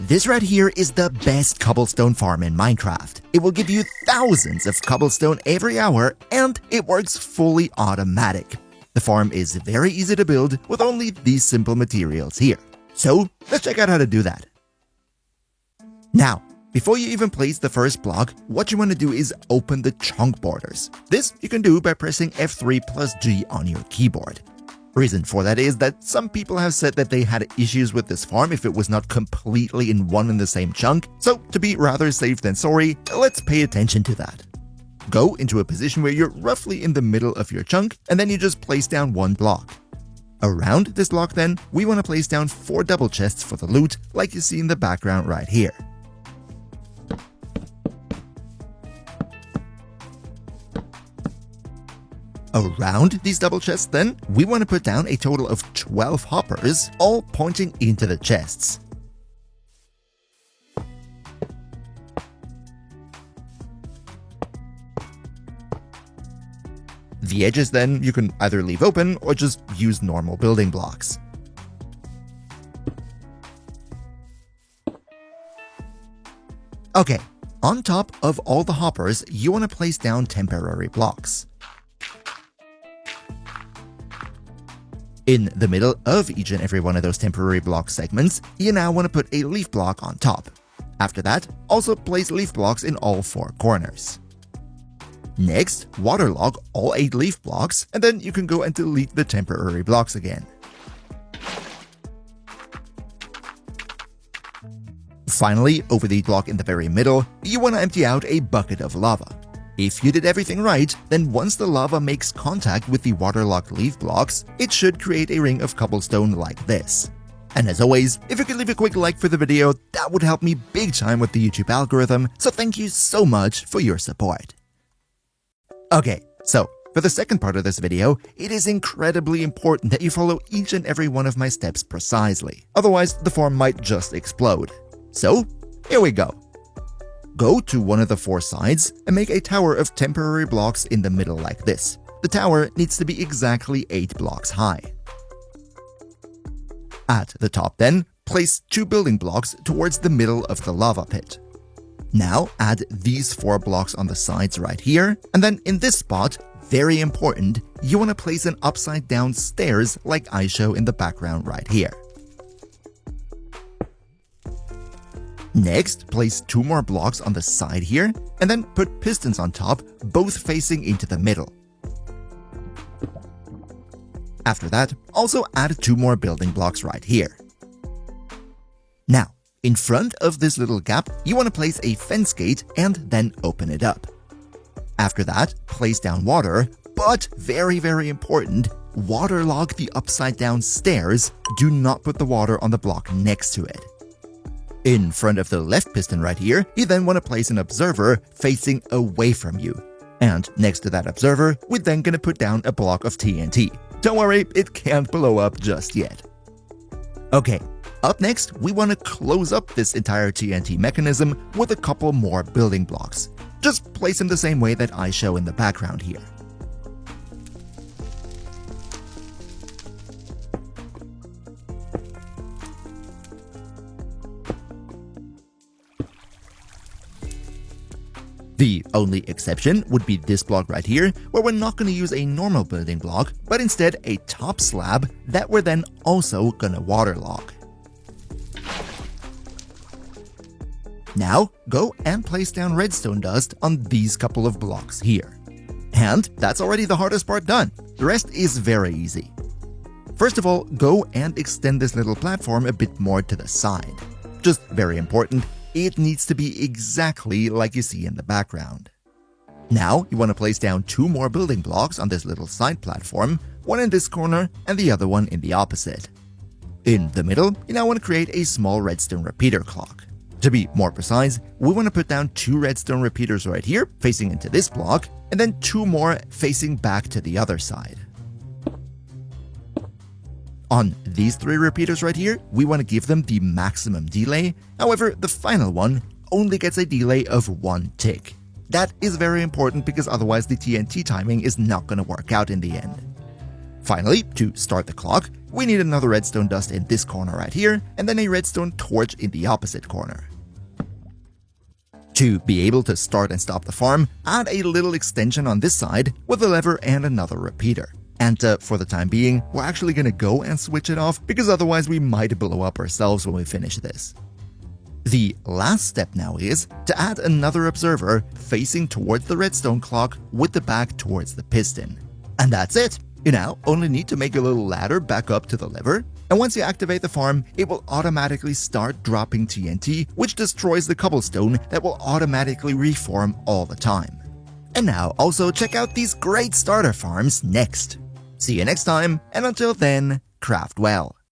This right here is the best cobblestone farm in Minecraft. It will give you thousands of cobblestone every hour, and it works fully automatic. The farm is very easy to build with only these simple materials here. So let's check out how to do that. Now, before you even place the first block, what you want to do is open the chunk borders. This you can do by pressing F3 plus G on your keyboard. Reason for that is that some people have said that they had issues with this farm if it was not completely in one and the same chunk, so to be rather safe than sorry, let's pay attention to that. Go into a position where you're roughly in the middle of your chunk, and then you just place down one block. Around this block then, we want to place down 4 double chests for the loot, like you see in the background right here. Around these double chests then, we want to put down a total of 12 hoppers, all pointing into the chests. The edges then you can either leave open or just use normal building blocks. Okay, on top of all the hoppers, you want to place down temporary blocks. In the middle of each and every one of those temporary block segments, you now want to put a leaf block on top. After that, also place leaf blocks in all 4 corners. Next, waterlog all 8 leaf blocks, and then you can go and delete the temporary blocks again. Finally, over the block in the very middle, you want to empty out a bucket of lava. If you did everything right, then once the lava makes contact with the waterlogged leaf blocks, it should create a ring of cobblestone like this. And as always, if you could leave a quick like for the video, that would help me big time with the YouTube algorithm, so thank you so much for your support. Okay, so for the second part of this video, it is incredibly important that you follow each and every one of my steps precisely. Otherwise, the farm might just explode. So, here we go. Go to one of the 4 sides and make a tower of temporary blocks in the middle like this. The tower needs to be exactly 8 blocks high. At the top then, place 2 building blocks towards the middle of the lava pit. Now add these 4 blocks on the sides right here, and then in this spot, very important, you want to place an upside down stairs like I show in the background right here. Next, place 2 more blocks on the side here, and then put pistons on top, both facing into the middle. After that, also add 2 more building blocks right here. Now, in front of this little gap, you want to place a fence gate and then open it up. After that, place down water, but very important, waterlog the upside down stairs. Do not put the water on the block next to it. In front of the left piston right here, you then want to place an observer facing away from you. And next to that observer, we're then going to put down a block of TNT. Don't worry, it can't blow up just yet. Okay, up next, we want to close up this entire TNT mechanism with a couple more building blocks. Just place them the same way that I show in the background here. The only exception would be this block right here, where we're not going to use a normal building block, but instead a top slab that we're then also going to waterlog. Now, go and place down redstone dust on these couple of blocks here. And that's already the hardest part done. The rest is very easy. First of all, go and extend this little platform a bit more to the side. Just very important, it needs to be exactly like you see in the background. Now, you want to place down 2 more building blocks on this little side platform, one in this corner and the other one in the opposite. In the middle, you now want to create a small redstone repeater clock. To be more precise, we want to put down 2 redstone repeaters right here, facing into this block, and then 2 more facing back to the other side. On these 3 repeaters right here, we want to give them the maximum delay. However, the final one only gets a delay of 1 tick. That is very important because otherwise the TNT timing is not going to work out in the end. Finally, to start the clock, we need another redstone dust in this corner right here, and then a redstone torch in the opposite corner. To be able to start and stop the farm, add a little extension on this side with a lever and another repeater. And for the time being, we're actually gonna go and switch it off because otherwise we might blow up ourselves when we finish this. The last step now is to add another observer facing towards the redstone clock with the back towards the piston. And that's it! You now only need to make a little ladder back up to the lever, and once you activate the farm, it will automatically start dropping TNT, which destroys the cobblestone that will automatically reform all the time. And now also check out these great starter farms next. See you next time, and until then, craft well.